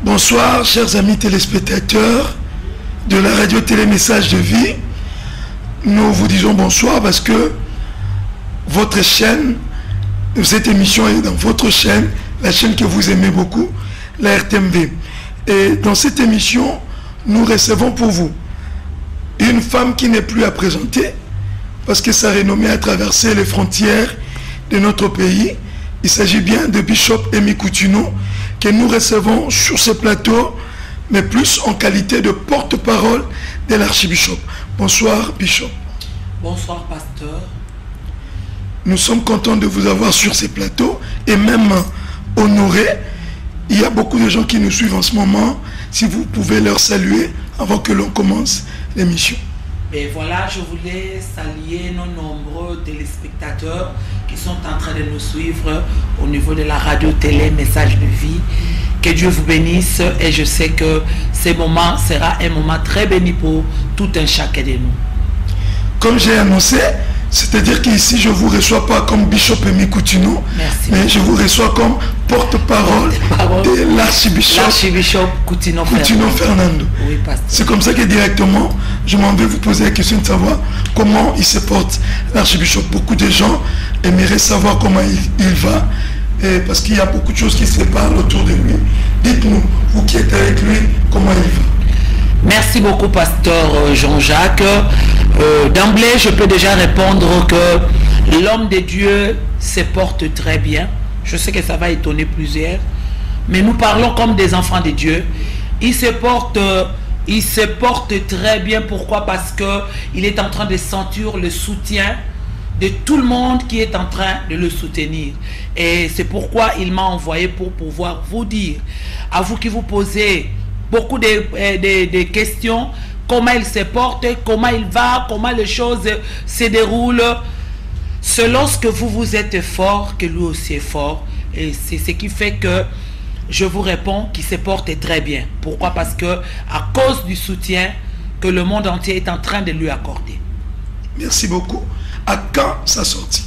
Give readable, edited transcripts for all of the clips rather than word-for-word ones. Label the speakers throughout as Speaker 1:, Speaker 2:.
Speaker 1: Bonsoir, chers amis téléspectateurs de la radio-télé Message de Vie. Nous vous disons bonsoir parce que votre chaîne, cette émission est dans votre chaîne, la chaîne que vous aimez beaucoup, la RTMV. Et dans cette émission, nous recevons pour vous une femme qui n'est plus à présenter parce que sa renommée a traversé les frontières de notre pays. Il s'agit bien de Bishop Amy Coutinho que nous recevons sur ce plateau, mais plus en qualité de porte-parole de l'archibishop. Bonsoir, Bishop.
Speaker 2: Bonsoir, pasteur.
Speaker 1: Nous sommes contents de vous avoir sur ce plateau et même honorés. Il y a beaucoup de gens qui nous suivent en ce moment. Si vous pouvez leur saluer avant que l'on commence l'émission.
Speaker 2: Et voilà, je voulais saluer nos nombreux téléspectateurs qui sont en train de nous suivre au niveau de la radio-télé Message de Vie. Que Dieu vous bénisse et je sais que ce moment sera un moment très béni pour tout un chacun de nous.
Speaker 1: Comme j'ai annoncé, c'est-à-dire qu'ici je ne vous reçois pas comme Bishop Amy Coutinho, mais je vous reçois comme porte-parole de l'archibishop
Speaker 2: Coutinho
Speaker 1: Fernando.
Speaker 2: Oui,
Speaker 1: c'est comme ça que directement, je m'en vais vous poser la question de savoir comment il se porte l'archibishop. Beaucoup de gens aimeraient savoir comment il va, parce qu'il y a beaucoup de choses qui se parlent autour de lui. Dites-nous, vous qui êtes avec lui, comment il va?
Speaker 2: Merci beaucoup, pasteur Jean-Jacques. D'emblée, je peux déjà répondre que l'homme de Dieu se porte très bien. Je sais que ça va étonner plusieurs, mais nous parlons comme des enfants de Dieu. Il se porte très bien. Pourquoi? Parce qu'il est en train de sentir le soutien de tout le monde qui est en train de le soutenir. Et c'est pourquoi il m'a envoyé pour pouvoir vous dire, à vous qui vous posez beaucoup de questions, comment il se porte, comment il va, comment les choses se déroulent. C'est lorsque vous êtes fort que lui aussi est fort. Et c'est ce qui fait que je vous réponds qu'il se porte très bien. Pourquoi? Parce que à cause du soutien que le monde entier est en train de lui accorder.
Speaker 1: Merci beaucoup. À quand sa sortie?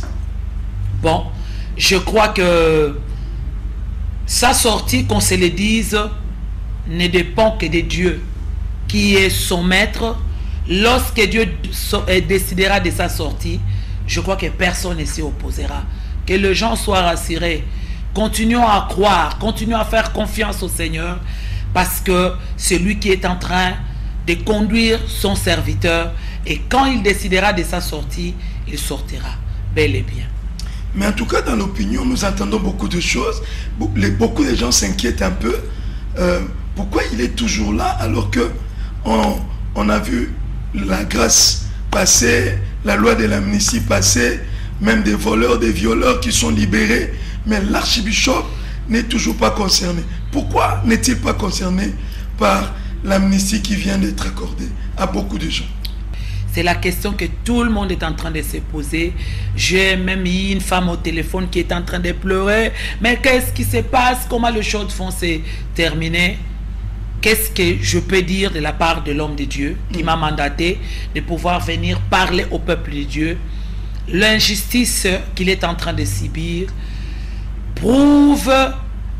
Speaker 2: Bon, je crois que sa sortie, qu'on se le dise, ne dépend que de Dieu, qui est son maître. Lorsque Dieu décidera de sa sortie, je crois que personne ne s'y opposera. Que les gens soient rassurés. Continuons à croire, continuons à faire confiance au Seigneur, parce que c'est lui qui est en train de conduire son serviteur. Et quand il décidera de sa sortie, il sortira bel et bien.
Speaker 1: Mais en tout cas, dans l'opinion, nous entendons beaucoup de choses. Beaucoup de gens s'inquiètent un peu. Pourquoi il est toujours là alors que on a vu la grâce passer, la loi de l'amnistie passer, même des voleurs, des violeurs qui sont libérés, mais l'archibishop n'est toujours pas concerné. Pourquoi n'est-il pas concerné par l'amnistie qui vient d'être accordée à beaucoup de gens?
Speaker 2: C'est la question que tout le monde est en train de se poser. J'ai même eu une femme au téléphone qui est en train de pleurer. Mais qu'est-ce qui se passe? Comment les choses vont se terminer? Qu'est-ce que je peux dire de la part de l'homme de Dieu qui m'a mandaté de pouvoir venir parler au peuple de Dieu? L'injustice qu'il est en train de subir prouve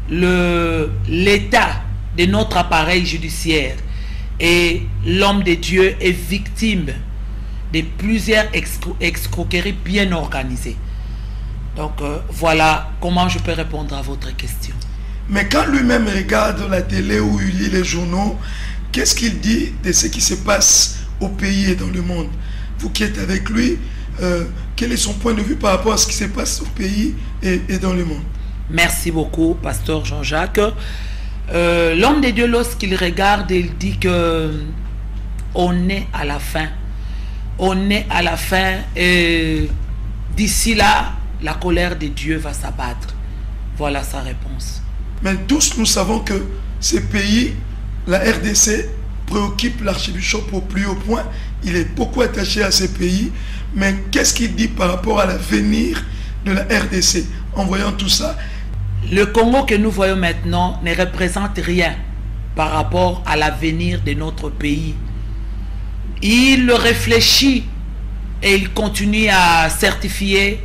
Speaker 2: l'état de notre appareil judiciaire. Et l'homme de Dieu est victime de plusieurs escroqueries bien organisées. Donc voilà comment je peux répondre à votre question.
Speaker 1: Mais quand lui-même regarde la télé ou il lit les journaux, qu'est-ce qu'il dit de ce qui se passe au pays et dans le monde? Vous qui êtes avec lui, quel est son point de vue par rapport à ce qui se passe au pays et dans le monde?
Speaker 2: Merci beaucoup, pasteur Jean-Jacques. L'homme de Dieu, lorsqu'il regarde, il dit que on est à la fin. On est à la fin et d'ici là, la colère de Dieu va s'abattre. Voilà sa réponse.
Speaker 1: Mais tous nous savons que ce pays, la RDC, préoccupe l'archibishop au plus haut point. Il est beaucoup attaché à ce pays. Mais qu'est-ce qu'il dit par rapport à l'avenir de la RDC en voyant tout ça?
Speaker 2: Le Congo que nous voyons maintenant ne représente rien par rapport à l'avenir de notre pays. Il réfléchit et il continue à certifier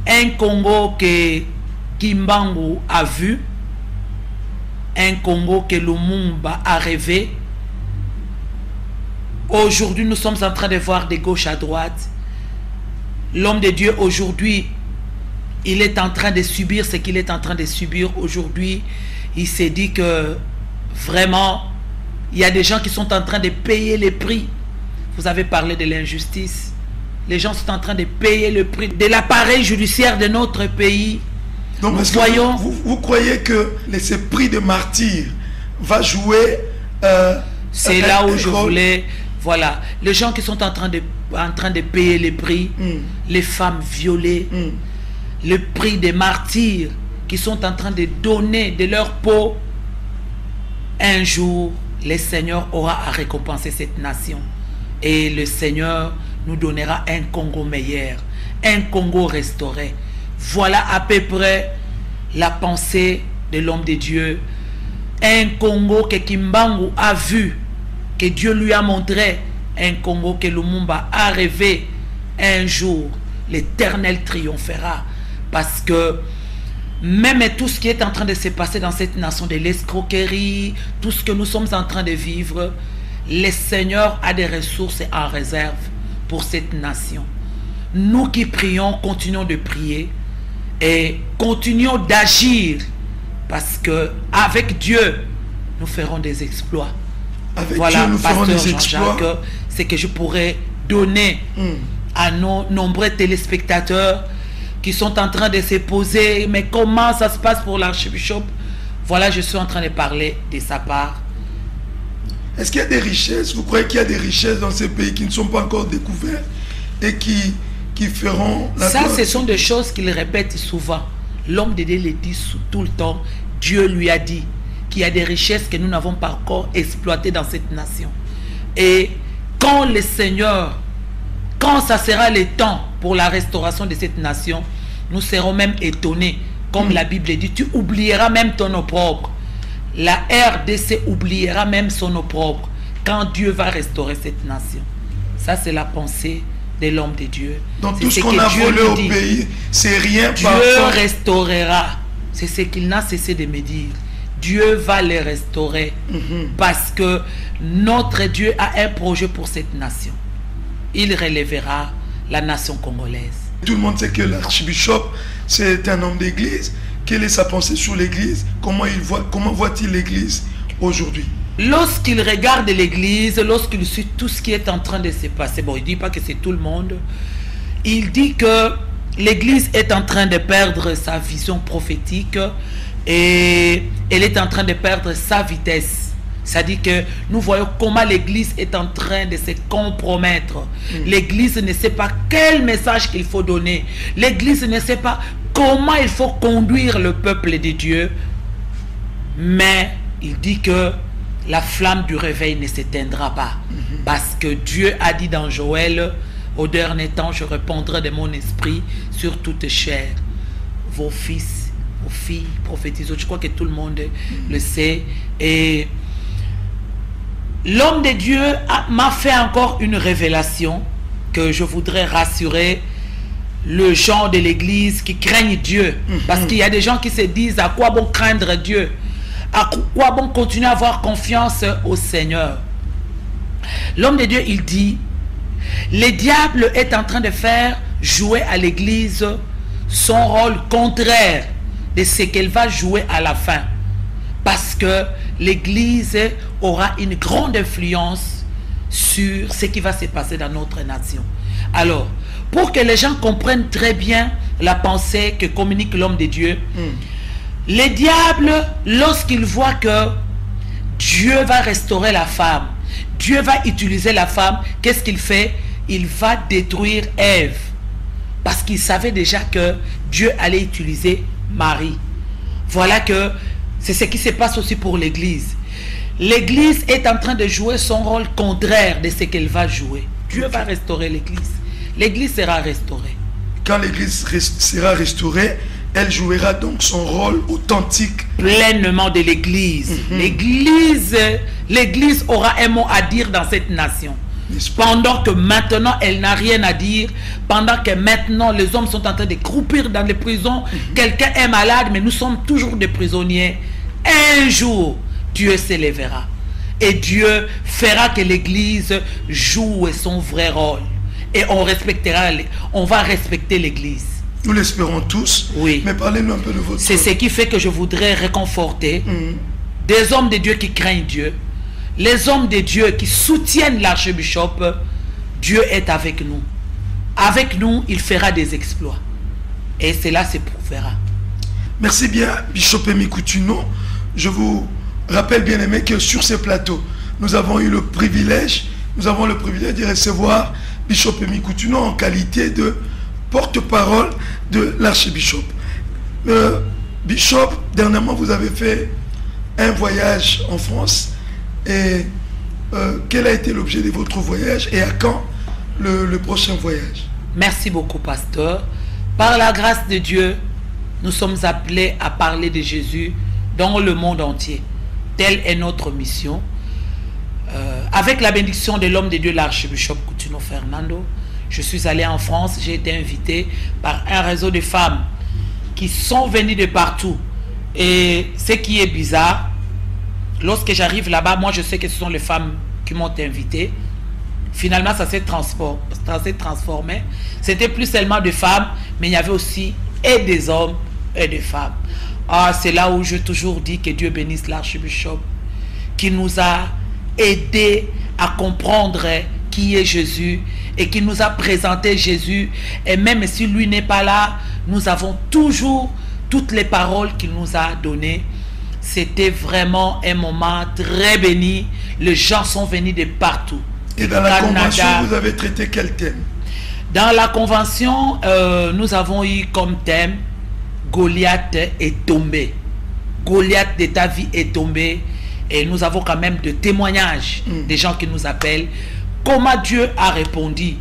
Speaker 2: un Congo que Kimbangu a vu, un Congo que Lumumba a rêvé. Aujourd'hui, nous sommes en train de voir de gauche à droite. L'homme de Dieu, aujourd'hui, il est en train de subir ce qu'il est en train de subir. Aujourd'hui, il s'est dit que vraiment, il y a des gens qui sont en train de payer les prix. Vous avez parlé de l'injustice. Les gens sont en train de payer le prix de l'appareil judiciaire de notre pays.
Speaker 1: Donc, voyons... vous croyez que ce prix de martyr va jouer...
Speaker 2: c'est là où je voulais... Voilà. Les gens qui sont en train de payer les prix, les femmes violées, le prix des martyrs qui sont en train de donner de leur peau, un jour, le Seigneur aura à récompenser cette nation. Et le Seigneur nous donnera un Congo meilleur, un Congo restauré. Voilà à peu près la pensée de l'homme de Dieu. Un Congo que Kimbangu a vu, que Dieu lui a montré, un Congo que Lumumba a rêvé. Un jour, l'Éternel triomphera. Parce que même tout ce qui est en train de se passer dans cette nation, de l'escroquerie, tout ce que nous sommes en train de vivre, le Seigneur a des ressources en réserve pour cette nation. Nous qui prions, continuons de prier et continuons d'agir, parce que avec Dieu, nous ferons des exploits.
Speaker 1: Avec Dieu, nous ferons des exploits.
Speaker 2: C'est que je pourrais donner à nos nombreux téléspectateurs qui sont en train de se poser, mais comment ça se passe pour l'archbishop? Voilà, je suis en train de parler de sa part.
Speaker 1: Est-ce qu'il y a des richesses? Vous croyez qu'il y a des richesses dans ces pays qui ne sont pas encore découvertes et qui feront la
Speaker 2: Ça,
Speaker 1: gloire?
Speaker 2: Ce sont des choses qu'il répète souvent. L'homme de Dieu le dit tout le temps. Dieu lui a dit qu'il y a des richesses que nous n'avons pas encore exploitées dans cette nation. Et quand le Seigneur, quand ça sera le temps pour la restauration de cette nation, nous serons même étonnés. Comme la Bible dit, tu oublieras même ton opprobre. La RDC oubliera même son opprobre quand Dieu va restaurer cette nation. Ça, c'est la pensée de l'homme de Dieu.
Speaker 1: Donc tout ce qu'on a volé au pays, c'est rien.
Speaker 2: Dieu restaurera. C'est ce qu'il n'a cessé de me dire. Dieu va les restaurer parce que notre Dieu a un projet pour cette nation. Il relèvera la nation congolaise.
Speaker 1: Tout le monde sait que l'archbishop, c'est un homme d'église. Quelle est sa pensée sur l'église? Comment voit-il l'église aujourd'hui?
Speaker 2: Lorsqu'il regarde l'église, lorsqu'il suit tout ce qui est en train de se passer, bon, il ne dit pas que c'est tout le monde, il dit que l'église est en train de perdre sa vision prophétique et elle est en train de perdre sa vitesse. C'est-à-dire que nous voyons comment l'église est en train de se compromettre. L'église ne sait pas quel message qu'il faut donner. L'église ne sait pas comment il faut conduire le peuple de Dieu. Mais il dit que la flamme du réveil ne s'éteindra pas. Parce que Dieu a dit dans Joël, au dernier temps, je répandrai de mon esprit sur toute chair. Vos fils, vos filles prophétisent. Je crois que tout le monde le sait. Et l'homme de Dieu m'a fait encore une révélation que je voudrais rassurer le gens de l'église qui craignent Dieu. Parce qu'il y a des gens qui se disent à quoi bon craindre Dieu? À quoi bon continuer à avoir confiance au Seigneur? L'homme de Dieu, il dit, le diable est en train de faire jouer à l'église son rôle contraire de ce qu'elle va jouer à la fin. Parce que l'église aura une grande influence sur ce qui va se passer dans notre nation. Alors, pour que les gens comprennent très bien la pensée que communique l'homme de Dieu, les diables, lorsqu'ils voient que Dieu va restaurer la femme, Dieu va utiliser la femme, qu'est-ce qu'il fait? Il va détruire Ève. Parce qu'il savait déjà que Dieu allait utiliser Marie. Voilà que c'est ce qui se passe aussi pour l'église. L'église est en train de jouer son rôle contraire de ce qu'elle va jouer. Dieu va restaurer l'église. L'église sera restaurée.
Speaker 1: Quand l'église sera restaurée, elle jouera donc son rôle authentique.
Speaker 2: Pleinement de l'église. L'église aura un mot à dire dans cette nation. Pendant que maintenant elle n'a rien à dire, pendant que maintenant les hommes sont en train de croupir dans les prisons, quelqu'un est malade mais nous sommes toujours des prisonniers. un jour, Dieu s'élèvera. Et Dieu fera que l'Église joue son vrai rôle. Et on va respecter l'Église.
Speaker 1: Nous l'espérons tous.
Speaker 2: Oui.
Speaker 1: Mais parlez-nous un peu de votre...
Speaker 2: C'est ce qui fait que je voudrais réconforter des hommes de Dieu qui craignent Dieu. Les hommes de Dieu qui soutiennent l'archbishop. Dieu est avec nous. Avec nous, il fera des exploits. Et cela se prouvera. Merci bien, Bishop Emi Coutuno. Je vous rappelle, bien aimé, que sur ce plateau, nous avons eu le privilège de recevoir Bishop Emi Coutuno en qualité de porte-parole de l'archbishop. Bishop, dernièrement, vous avez fait un voyage en France. Et quel a été l'objet de votre voyage et à quand le prochain voyage? Merci beaucoup, pasteur. Par la grâce de Dieu, nous sommes appelés à parler de Jésus dans le monde entier. Telle est notre mission. Avec la bénédiction de l'homme de Dieu, l'archbishop Coutuno Fernando, je suis allé en France. J'ai été invité par un réseau de femmes qui sont venues de partout. Et ce qui est bizarre, lorsque j'arrive là-bas, moi je sais que ce sont les femmes qui m'ont invité. Finalement, ça s'est transformé. C'était plus seulement des femmes, mais il y avait aussi et des hommes et des femmes. Ah, c'est là où j'ai toujours dit que Dieu bénisse l'archbishop, qui nous a aidés à comprendre qui est Jésus et qui nous a présenté Jésus. Et même si lui n'est pas là, nous avons toujours toutes les paroles qu'il nous a données. C'était vraiment un moment très béni. Les gens sont venus de partout. Et dans la convention, vous avez traité quel thème? Dans la convention, nous avons eu comme thème Goliath est tombé. Goliath de ta vie est tombé. Et nous avons quand même des témoignages des gens qui nous appellent. Comment Dieu a répondu.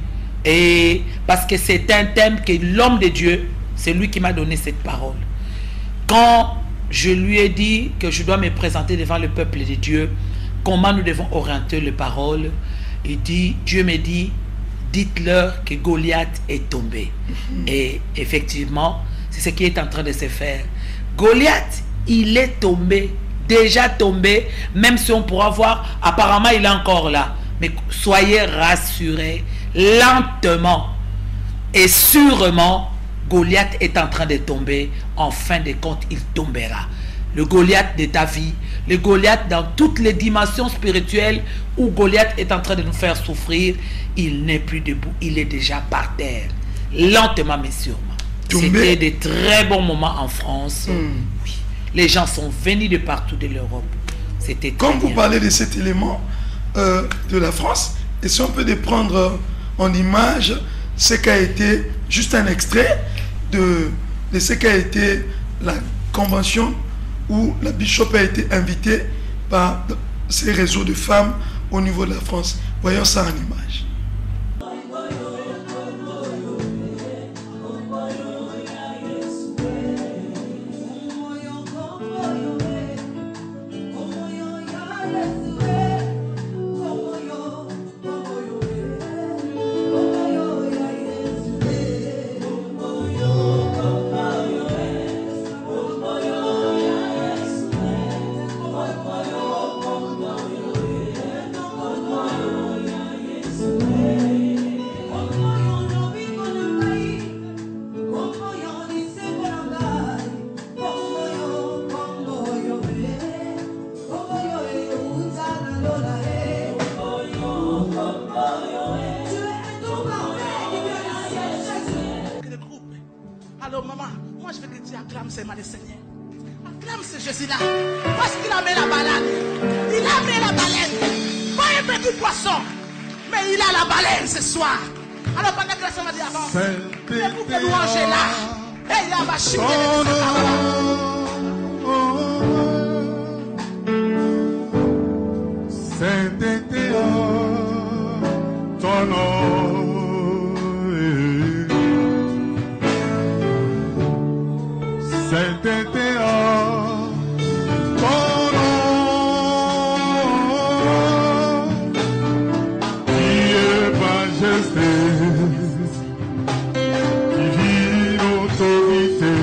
Speaker 2: Et parce que c'est un thème que l'homme de Dieu, c'est lui qui m'a donné cette parole. Quand je lui ai dit que je dois me présenter devant le peuple de Dieu, comment nous devons orienter les paroles, Dieu me dit, dites-leur que Goliath est tombé. Et effectivement, c'est ce qui est en train de se faire. Goliath, il est tombé, déjà tombé, même si on pourra voir, apparemment il est encore là. Mais soyez rassurés, lentement et sûrement, Goliath est en train de tomber. En fin de compte, il tombera. Le Goliath de ta vie, le Goliath dans toutes les dimensions spirituelles où Goliath est en train de nous faire souffrir, il n'est plus debout, il est déjà par terre. Lentement mais sûrement. C'était de très bons moments en France. Oui. Les gens sont venus de partout de l'Europe. C'était comme vous parlez de cet élément de la France, et si on peut prendre en image ce qu'a été, juste un extrait de ce qu'a été la convention où la bishop a été invitée par ces réseaux de femmes au niveau de la France. Voyons ça en image.
Speaker 3: Alors maman, moi je veux que tu acclames seulement le Seigneur. Acclame ce Jésus-là. Parce qu'il a mis la baleine. Il a mis la baleine. Pas un petit poisson. Mais il a la baleine ce soir. Alors pendant que la semaine dit avant, le groupe de louanges est là. Et il a vaché de sa
Speaker 4: Saint-Été, ton nom. Saint-Été, ton nom. Qui est majesté, divine autorité.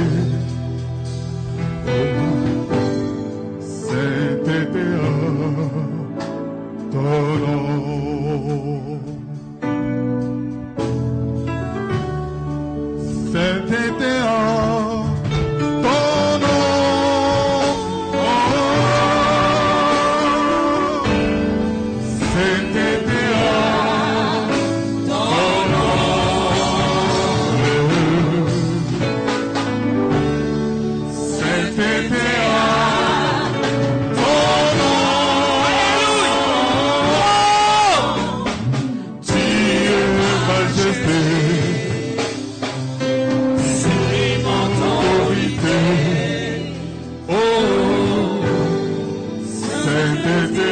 Speaker 4: Sainteté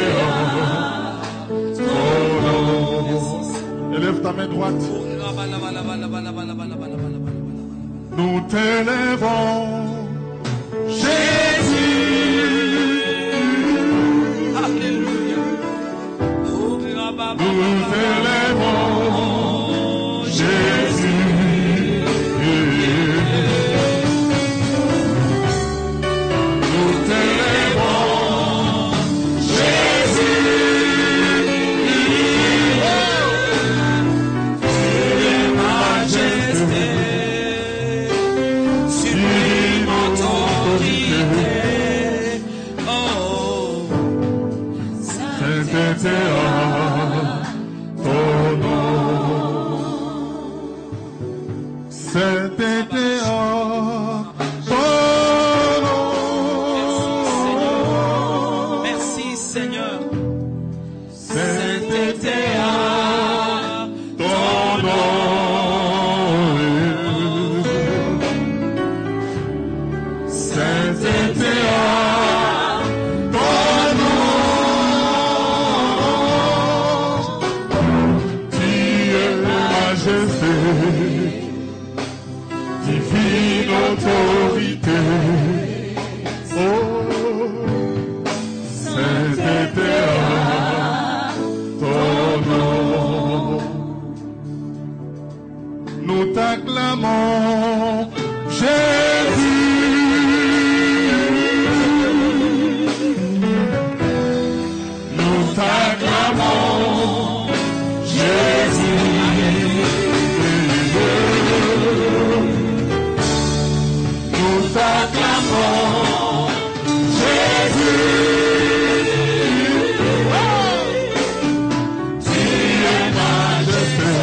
Speaker 4: ton nom. Élève ta main droite. Nous t'élèvons, Jésus.
Speaker 3: Alléluia.
Speaker 4: Nous t'élèvons, Jésus. Nous t'élèvons, Jésus.
Speaker 3: Majesté, sublime autorité. Oh,
Speaker 4: Sainteté ton nom. Sainteté ton nom.
Speaker 3: merci Seigneur.
Speaker 4: Sainteté ton nom. Sainteté ton nom. Tu es majesté, divine autorité. Oh, sainteté ton nom. Nous t'acclamons, Jésus. Nous t'acclamons, Jésus. Nous t'acclamons, Jésus. Tu es majesté,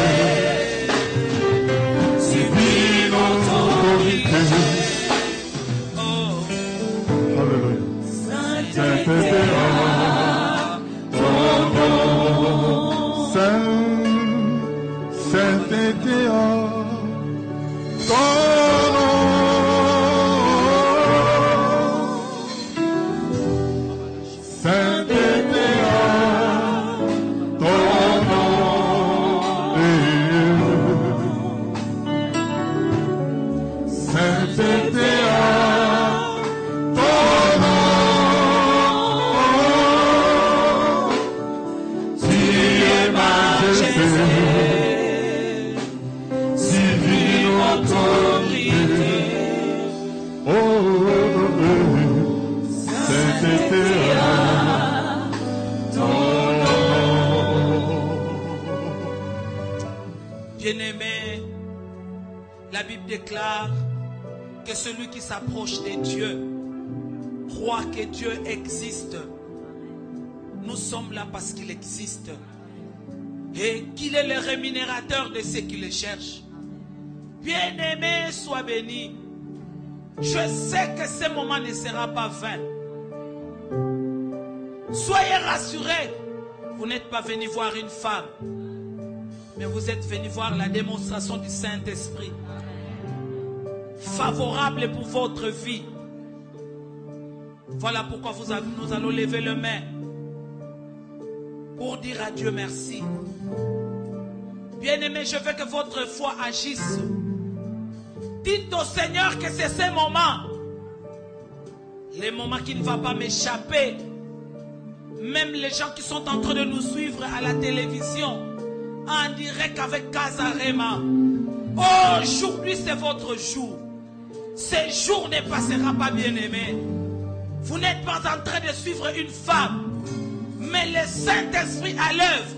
Speaker 4: divine autorité. Alléluia. Sainteté ton nom. Sainteté ton nom. Sainteté ton nom. Sainteté ton nom. Tu es majesté, divine autorité. Oh, sainteté ton nom.
Speaker 3: Bien-aimé, la Bible déclare que celui qui s'approche de Dieu croit que Dieu existe. Nous sommes là parce qu'il existe et qu'il est le rémunérateur de ceux qui le cherchent. Bien-aimé, sois béni. Je sais que ce moment ne sera pas vain. Soyez rassurés. Vous n'êtes pas venu voir une femme, mais vous êtes venu voir la démonstration du Saint-Esprit, favorable pour votre vie. Voilà pourquoi nous allons lever les mains pour dire à Dieu merci. Bien-aimé, je veux que votre foi agisse. Dites au Seigneur que c'est ce moment, les moments qui ne vont pas m'échapper. Même les gens qui sont en train de nous suivre à la télévision, en direct avec Casarema. Aujourd'hui, c'est votre jour. Ce jour ne passera pas, bien-aimé. Vous n'êtes pas en train de suivre une femme, mais le Saint-Esprit à l'œuvre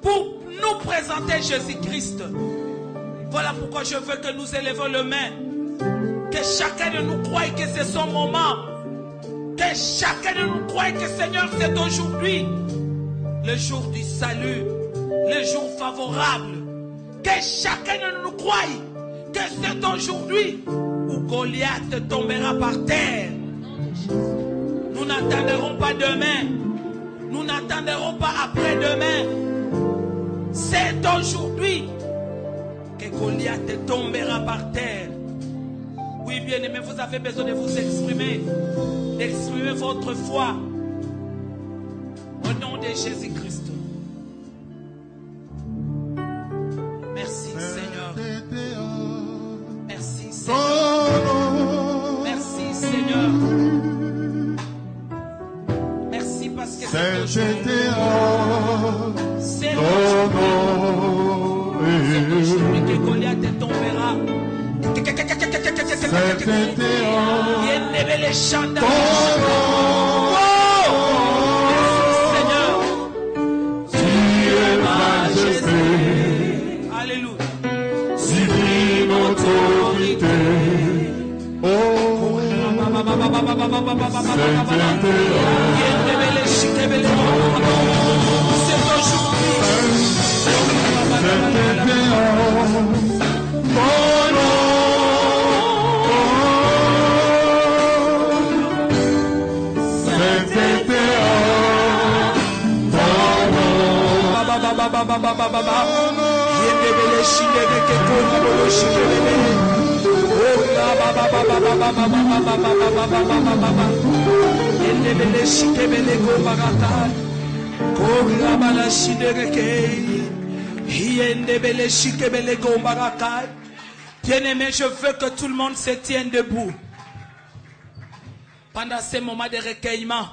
Speaker 3: pour nous présenter Jésus-Christ. Voilà pourquoi je veux que nous élevons les mains. Que chacun de nous croie que c'est son moment. Que chacun de nous croie que Seigneur, c'est aujourd'hui le jour du salut, le jour favorable. Que chacun de nous croie que c'est aujourd'hui où Goliath tombera par terre. Nous n'attendrons pas demain. Nous n'attendrons pas après-demain. C'est aujourd'hui que Goliath tombera par terre. Oui, bien aimé, vous avez besoin de vous exprimer, d'exprimer votre foi.
Speaker 2: Au nom de Jésus-Christ. Merci Seigneur. Merci Seigneur. Merci Seigneur. Merci parce que c'est aujourd'hui que Goliath tombera. Les chants Bien-aimé, je veux que tout le monde se tienne debout pendant ces moments de recueillement.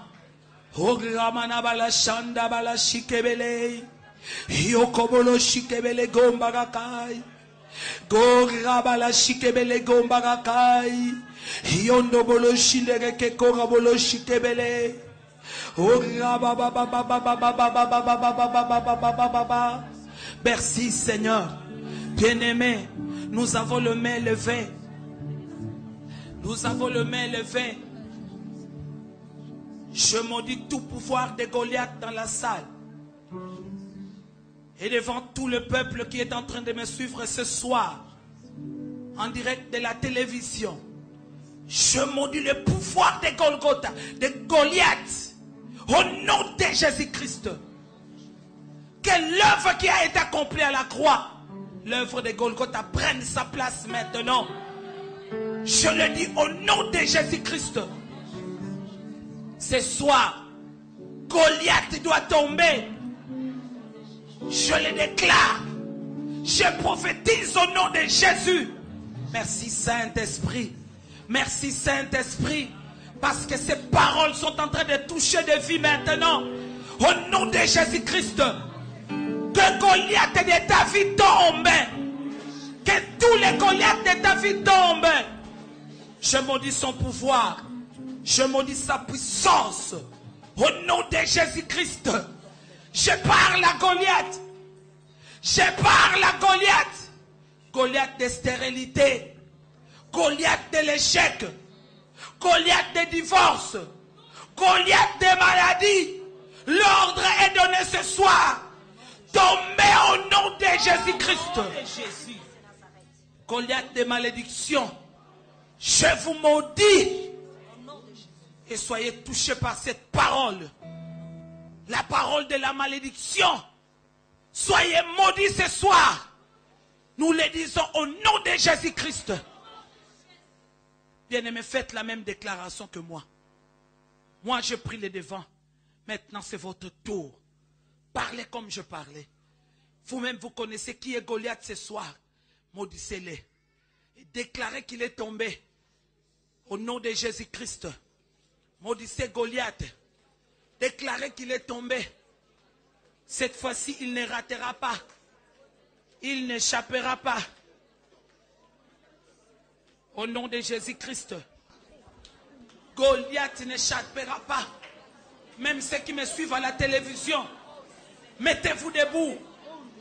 Speaker 2: Yokobolo shikebele gombarakai. Gorabala shikebele gombarakai. Yondobolo shindereke korabolo shikebele. Merci Seigneur. Bien-aimé, nous avons le main levé. Nous avons le main levé. Je maudis tout pouvoir de Goliath dans la salle. Et devant tout le peuple qui est en train de me suivre ce soir, en direct de la télévision, je maudis le pouvoir de Golgotha, de Goliath, au nom de Jésus-Christ. Que l'œuvre qui a été accomplie à la croix, l'œuvre de Golgotha, prenne sa place maintenant. Je le dis au nom de Jésus-Christ. Ce soir, Goliath doit tomber. Je le déclare. Je prophétise au nom de Jésus. Merci Saint-Esprit. Merci Saint-Esprit. Parce que ces paroles sont en train de toucher des vies maintenant. Au nom de Jésus-Christ. Que Goliath de ta vie tombe. Que tous les Goliaths de ta vie tombent. Je maudis son pouvoir. Je maudis sa puissance. Au nom de Jésus-Christ. Je parle à Goliath. Je parle à Goliath. Goliath de stérilité. Goliath de l'échec. Goliath de divorce. Goliath de maladie. L'ordre est donné ce soir. Tombez au nom de Jésus-Christ. Goliath de malédiction. Je vous maudis. Et soyez touchés par cette parole. La parole de la malédiction. Soyez maudits ce soir. Nous le disons au nom de Jésus-Christ. Bien-aimés, faites la même déclaration que moi. Moi, je prie les devants. Maintenant, c'est votre tour. Parlez comme je parlais. Vous-même, vous connaissez qui est Goliath ce soir. Maudissez-le. Et déclarez qu'il est tombé. Au nom de Jésus-Christ. Maudissez Goliath. Déclarez qu'il est tombé. Cette fois-ci, il ne ratera pas. Il n'échappera pas. Au nom de Jésus-Christ. Goliath n'échappera pas. Même ceux qui me suivent à la télévision. Mettez-vous debout.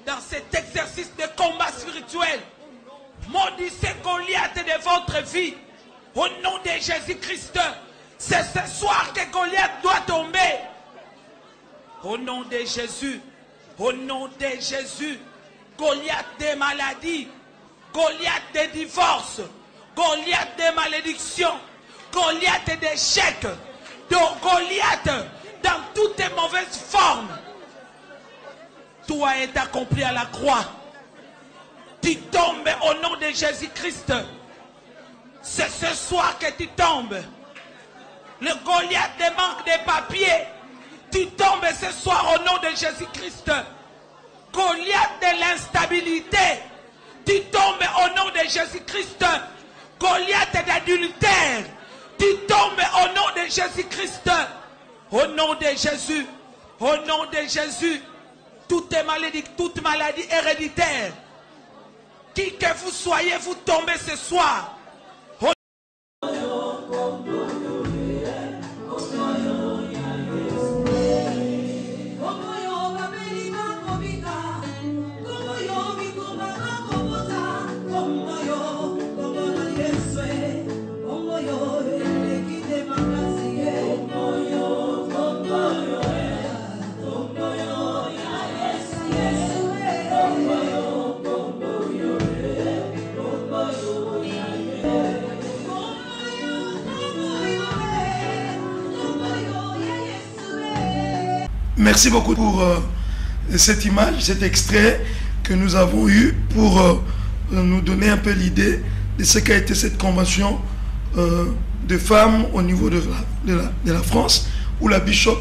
Speaker 2: Dans cet exercice de combat spirituel. Maudissez Goliath de votre vie. Au nom de Jésus-Christ. C'est ce soir que Goliath doit tomber. Au nom de Jésus. Au nom de Jésus. Goliath des maladies. Goliath des divorces. Goliath des malédictions. Goliath d'échecs. Goliath dans toutes les mauvaises formes. Tout a été accompli à la croix. Tu tombes au nom de Jésus-Christ. C'est ce soir que tu tombes. Le Goliath de manque de papier. Tu tombes
Speaker 3: ce soir au nom de Jésus-Christ. Goliath de l'instabilité, tu tombes au nom de Jésus-Christ. Goliath d'adultère, tu tombes au nom de Jésus-Christ. Au nom de Jésus, au nom de Jésus, toute maladie héréditaire, qui que vous soyez, vous tombez ce soir.
Speaker 1: Merci beaucoup pour cette image, cet extrait que nous avons eu pour nous donner un peu l'idée de ce qu'a été cette convention de femmes au niveau de la France, où la bishop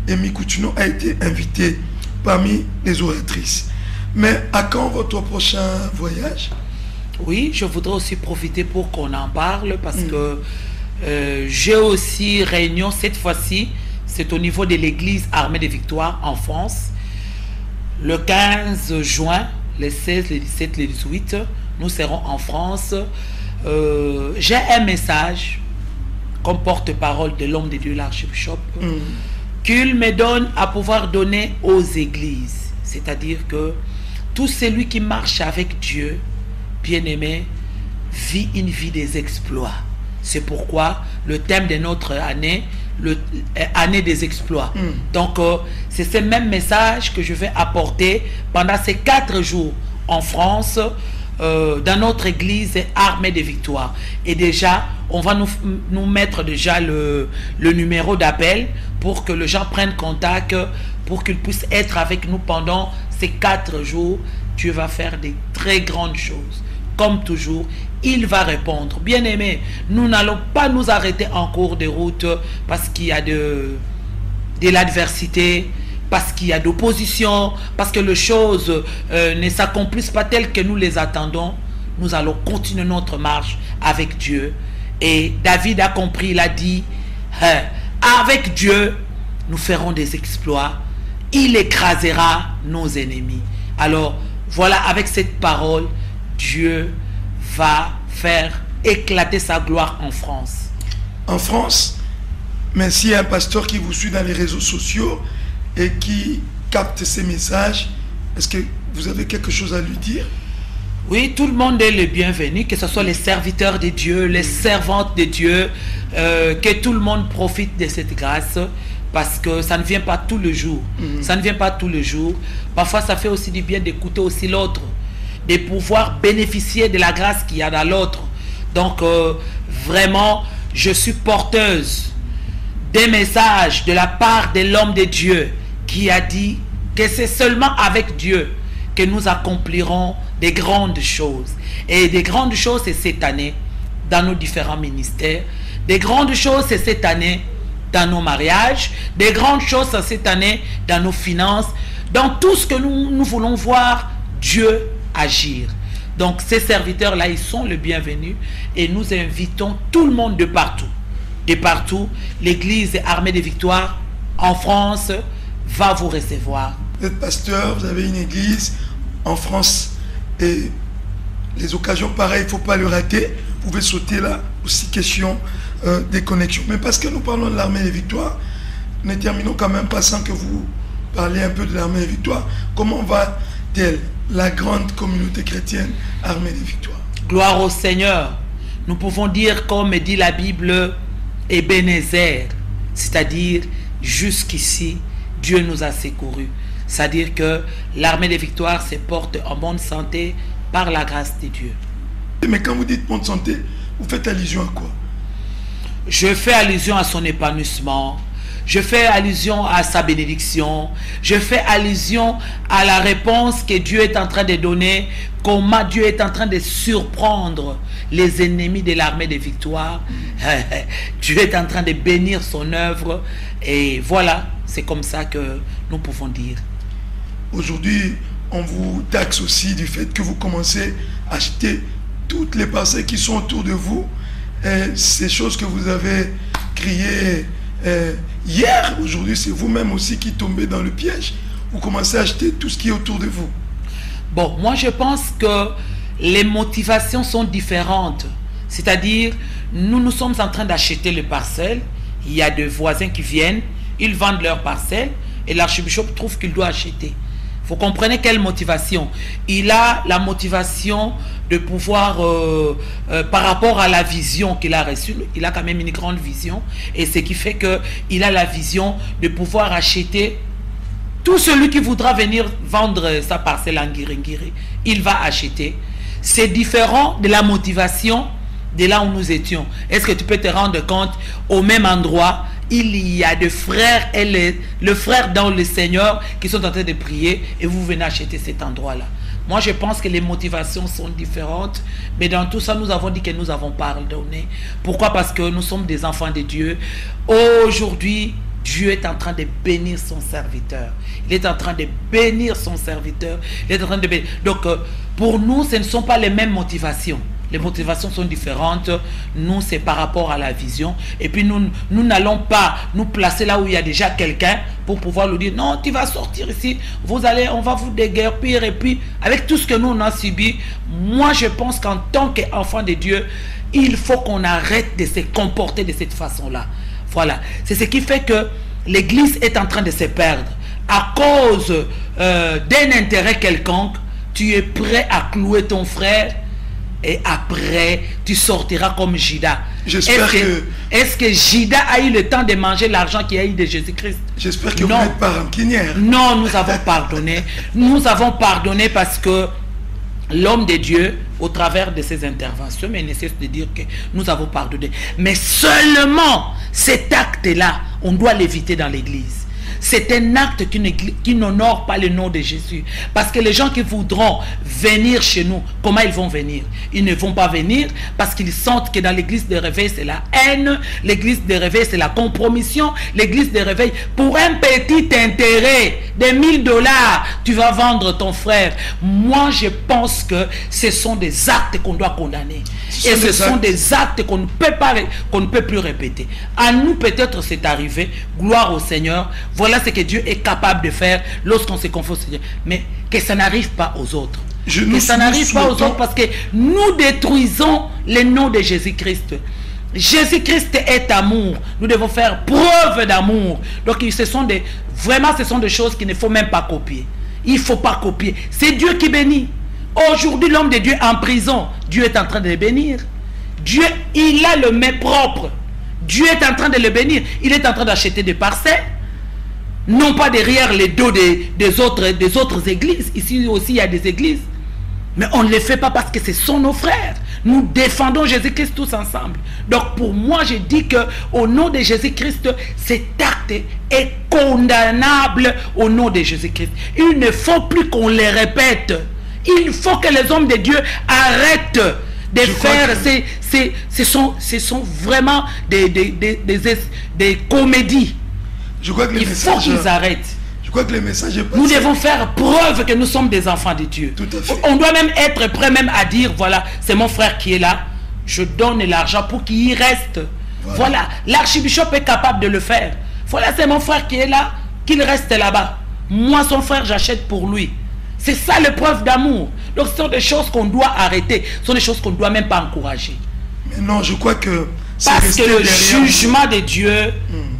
Speaker 1: Amy Coutinho a été invitée parmi les oratrices. Mais à quand votre prochain voyage?
Speaker 2: Oui, je voudrais aussi profiter pour qu'on en parle parce que j'ai aussi réunion cette fois-ci. C'est au niveau de l'église Armée des Victoires en France. Le 15 juin, les 16, les 17, les 18, nous serons en France. J'ai un message comme porte-parole de l'homme de Dieu, l'archbishop, qu'il me donne à pouvoir donner aux églises. C'est-à-dire que tout celui qui marche avec Dieu, bien-aimé, vit une vie des exploits. C'est pourquoi le thème de notre année, année des exploits. Donc, c'est ce même message que je vais apporter pendant ces 4 jours en France, dans notre église Armée des Victoires. Et déjà, on va nous mettre déjà le numéro d'appel pour que les gens prennent contact, pour qu'ils puissent être avec nous pendant ces 4 jours. Dieu va faire des très grandes choses. Comme toujours, il va répondre. Bien-aimés, nous n'allons pas nous arrêter en cours de route parce qu'il y a de l'adversité, parce qu'il y a d'opposition, parce que les choses ne s'accomplissent pas telles que nous les attendons. Nous allons continuer notre marche avec Dieu. Et David a compris, il a dit, avec Dieu, nous ferons des exploits. Il écrasera nos ennemis. Alors, voilà, avec cette parole, Dieu va faire éclater sa gloire en France.
Speaker 1: En France, mais s'il y a un pasteur qui vous suit dans les réseaux sociaux et qui capte ces messages, est-ce que vous avez quelque chose à lui dire?
Speaker 2: Oui, tout le monde est le bienvenu, que ce soit les serviteurs de Dieu, les servantes de Dieu, que tout le monde profite de cette grâce, parce que ça ne vient pas tous les jours. Ça ne vient pas tous les jours. Parfois, ça fait aussi du bien d'écouter aussi l'autre, de pouvoir bénéficier de la grâce qu'il y a dans l'autre. Donc, vraiment, je suis porteuse des messages de la part de l'homme de Dieu qui a dit que c'est seulement avec Dieu que nous accomplirons des grandes choses. Et des grandes choses, c'est cette année dans nos différents ministères. Des grandes choses, c'est cette année dans nos mariages. Des grandes choses, c'est cette année dans nos finances. Dans tout ce que nous voulons voir Dieu agir. Donc ces serviteurs-là, ils sont le bienvenu et nous invitons tout le monde de partout. De partout, l'église Armée des Victoires en France va vous recevoir.
Speaker 1: Vous êtes pasteur, vous avez une église en France et les occasions pareilles, il ne faut pas le rater. Vous pouvez sauter là, aussi question des connexions. Mais parce que nous parlons de l'Armée des Victoires, ne terminons quand même pas sans que vous parliez un peu de l'Armée des Victoires. Comment va-t-elle, la grande communauté chrétienne Armée des Victoires?
Speaker 2: Gloire au Seigneur. Nous pouvons dire, comme dit la Bible, Ebenezer, c'est-à-dire jusqu'ici, Dieu nous a secourus. C'est-à-dire que l'Armée des Victoires se porte en bonne santé par la grâce de Dieu.
Speaker 1: Mais quand vous dites bonne santé, vous faites allusion à quoi?
Speaker 2: Je fais allusion à son épanouissement. Je fais allusion à sa bénédiction. Je fais allusion à la réponse que Dieu est en train de donner. Comment Dieu est en train de surprendre les ennemis de l'Armée des Victoires. Dieu est en train de bénir son œuvre. Et voilà, C'est comme ça que nous pouvons dire.
Speaker 1: Aujourd'hui, on vous taxe aussi du fait que vous commencez à acheter toutes les parcelles qui sont autour de vous. Et ces choses que vous avez criées hier, aujourd'hui, c'est vous-même aussi qui tombez dans le piège. Vous commencez à acheter tout ce qui est autour de vous.
Speaker 2: Bon, moi je pense que les motivations sont différentes. C'est-à-dire, nous sommes en train d'acheter les parcelles. Il y a des voisins qui viennent, ils vendent leurs parcelles et l'archbishop trouve qu'il doit acheter. Vous comprenez quelle motivation? Il a la motivation de pouvoir, par rapport à la vision qu'il a reçue, il a quand même une grande vision, et ce qui fait qu'il a la vision de pouvoir acheter. Tout celui qui voudra venir vendre sa parcelle en Guiringiri, il va acheter. C'est différent de la motivation de là où nous étions. Est-ce que tu peux te rendre compte, au même endroit, il y a des frères et le frère dans le Seigneur qui sont en train de prier et vous venez acheter cet endroit-là. Moi, je pense que les motivations sont différentes, mais dans tout ça, nous avons dit que nous avons pardonné. Pourquoi? Parce que nous sommes des enfants de Dieu. Aujourd'hui, Dieu est en train de bénir son serviteur. Il est en train de bénir son serviteur. Il est en train de bénir. Donc, pour nous, ce ne sont pas les mêmes motivations. Les motivations sont différentes. Nous, c'est par rapport à la vision. Et puis, nous n'allons pas nous placer là où il y a déjà quelqu'un pour pouvoir lui dire, non, tu vas sortir ici, on va vous déguerpir. Et puis, avec tout ce que nous, on a subi, moi, je pense qu'en tant qu'enfant de Dieu, il faut qu'on arrête de se comporter de cette façon-là. Voilà. C'est ce qui fait que l'Église est en train de se perdre. À cause d'un intérêt quelconque, tu es prêt à clouer ton frère et après, tu sortiras comme Judas. Est-ce que Judas a eu le temps de manger l'argent qu'il a eu de Jésus-Christ?
Speaker 1: J'espère que vous n'êtes pas rancunière.
Speaker 2: Non, nous avons pardonné. Nous avons pardonné parce que l'homme de Dieu, au travers de ses interventions, mais il nécessite de dire que nous avons pardonné. Mais seulement cet acte-là, on doit l'éviter dans l'Église. C'est un acte qui n'honore pas le nom de Jésus. Parce que les gens qui voudront venir chez nous, comment ils vont venir? Ils ne vont pas venir parce qu'ils sentent que dans l'église de réveil, c'est la haine. L'église de réveil, c'est la compromission. L'église de réveil, pour un petit intérêt de 1000 $, tu vas vendre ton frère. Moi, je pense que ce sont des actes qu'on doit condamner. Et ce sont des actes qu'on ne peut plus répéter. À nous, peut-être, c'est arrivé. Gloire au Seigneur. Voilà ce que Dieu est capable de faire lorsqu'on se confie au Seigneur. Mais que ça n'arrive pas aux autres. Que ça n'arrive pas aux autres parce que nous détruisons le nom de Jésus-Christ. Jésus-Christ est amour. Nous devons faire preuve d'amour. Donc ce sont des choses qu'il ne faut même pas copier. Il ne faut pas copier. C'est Dieu qui bénit. Aujourd'hui, l'homme de Dieu en prison, Dieu est en train de le bénir. Dieu, il a le main propre. Dieu est en train de le bénir. Il est en train d'acheter des parcelles. Non pas derrière les dos des autres églises. Ici aussi, il y a des églises. Mais on ne les fait pas parce que ce sont nos frères. Nous défendons Jésus-Christ tous ensemble. Donc pour moi, je dis qu'au nom de Jésus-Christ, cet acte est condamnable au nom de Jésus-Christ. Il ne faut plus qu'on les répète. Il faut que les hommes de Dieu arrêtent de faire ce sont vraiment des comédies.
Speaker 1: Je crois que
Speaker 2: il faut qu'ils arrêtent.
Speaker 1: Je crois que le message est passé.
Speaker 2: Nous devons faire preuve que nous sommes des enfants de Dieu.
Speaker 1: Tout à fait.
Speaker 2: On doit même être prêt même à dire, voilà, c'est mon frère qui est là, je donne l'argent pour qu'il y reste. Voilà. L'archbishop est capable de le faire. Voilà, c'est mon frère qui est là, qu'il reste là-bas. Moi, son frère, j'achète pour lui. C'est ça l'épreuve d'amour. Donc ce sont des choses qu'on doit arrêter. Ce sont des choses qu'on ne doit même pas encourager.
Speaker 1: Mais non, je crois que...
Speaker 2: Parce que le jugement de Dieu,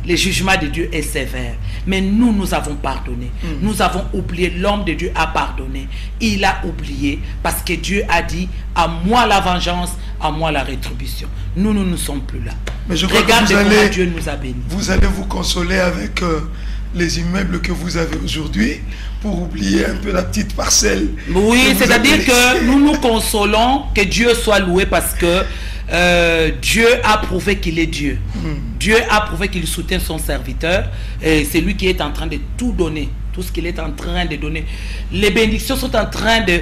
Speaker 2: le jugement de Dieu est sévère. Mais nous avons pardonné. Nous avons oublié. L'homme de Dieu a pardonné. Il a oublié parce que Dieu a dit, à moi la vengeance, à moi la rétribution. Nous ne sommes plus là.
Speaker 1: Mais je crois
Speaker 2: Regarde
Speaker 1: que
Speaker 2: comment Dieu nous a bénis.
Speaker 1: Vous allez vous consoler avec les immeubles que vous avez aujourd'hui pour oublier un peu la petite parcelle.
Speaker 2: Oui, c'est-à-dire que nous nous consolons, que Dieu soit loué parce que Dieu a prouvé qu'il est Dieu. Dieu a prouvé qu'il soutient son serviteur et c'est lui qui est en train de tout donner tout ce qu'il est en train de donner. Les bénédictions sont en train de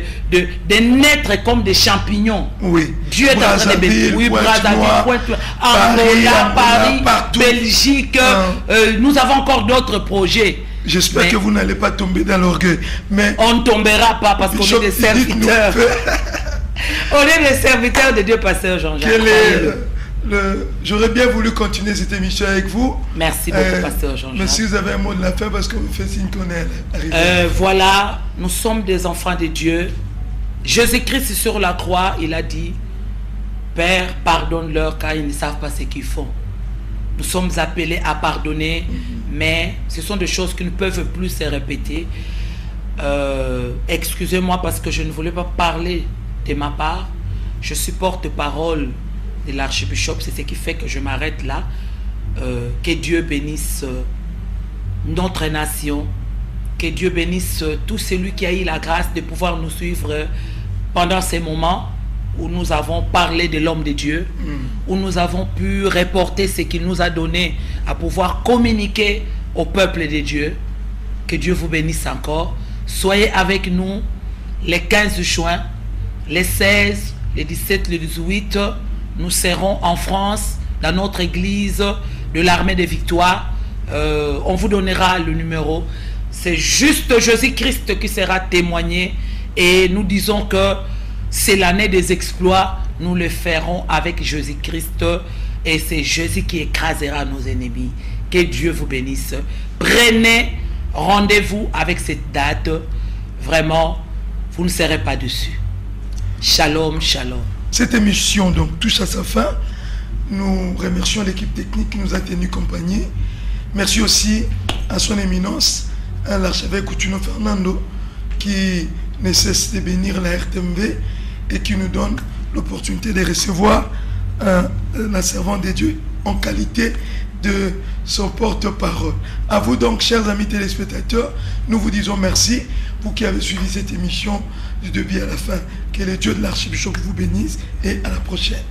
Speaker 2: naître comme des champignons.
Speaker 1: Oui.
Speaker 2: Dieu est en train de bénir. Oui, Brazzaville, Pointe-Noire, Angola, Paris,
Speaker 1: partout.
Speaker 2: Belgique. Nous avons encore d'autres projets.
Speaker 1: J'espère que vous n'allez pas tomber dans l'orgueil. Mais
Speaker 2: on ne tombera pas parce qu'on est des serviteurs. On est des serviteurs de Dieu, pasteur Jean-Jacques.
Speaker 1: J'aurais bien voulu continuer cette émission avec vous.
Speaker 2: Merci beaucoup, pasteur Jean-Jacques.
Speaker 1: Mais si vous avez un mot de la fin, parce qu'on me fait signe qu'on est arrivé.
Speaker 2: Voilà, nous sommes des enfants de Dieu. Jésus-Christ sur la croix, il a dit, Père, pardonne-leur car ils ne savent pas ce qu'ils font. Nous sommes appelés à pardonner, mais ce sont des choses qui ne peuvent plus se répéter. Excusez-moi parce que je ne voulais pas parler de ma part. Je suis porte-parole de l'archbishop, c'est ce qui fait que je m'arrête là. Que Dieu bénisse notre nation, que Dieu bénisse tout celui qui a eu la grâce de pouvoir nous suivre pendant ces moments où nous avons parlé de l'homme de Dieu, où nous avons pu reporter ce qu'il nous a donné à pouvoir communiquer au peuple de Dieu. Que Dieu vous bénisse encore. Soyez avec nous les 15 juin, les 16, les 17, les 18. Nous serons en France, dans notre église de l'armée des victoires. On vous donnera le numéro. C'est juste Jésus-Christ qui sera témoigné. Et nous disons que c'est l'année des exploits. Nous le ferons avec Jésus-Christ. Et c'est Jésus qui écrasera nos ennemis. Que Dieu vous bénisse. Prenez rendez-vous avec cette date. Vraiment, vous ne serez pas dessus. Shalom, shalom.
Speaker 1: Cette émission donc touche à sa fin. Nous remercions l'équipe technique qui nous a tenu compagnie. Merci aussi à son éminence, à l'archevêque Coutinho Fernando, qui ne cesse de bénir la RTMV et qui nous donne l'opportunité de recevoir la servante de Dieu en qualité de son porte-parole. À vous donc, chers amis téléspectateurs, nous vous disons merci, vous qui avez suivi cette émission du début à la fin. Que le Dieu de l'archbishop vous bénisse et à la prochaine.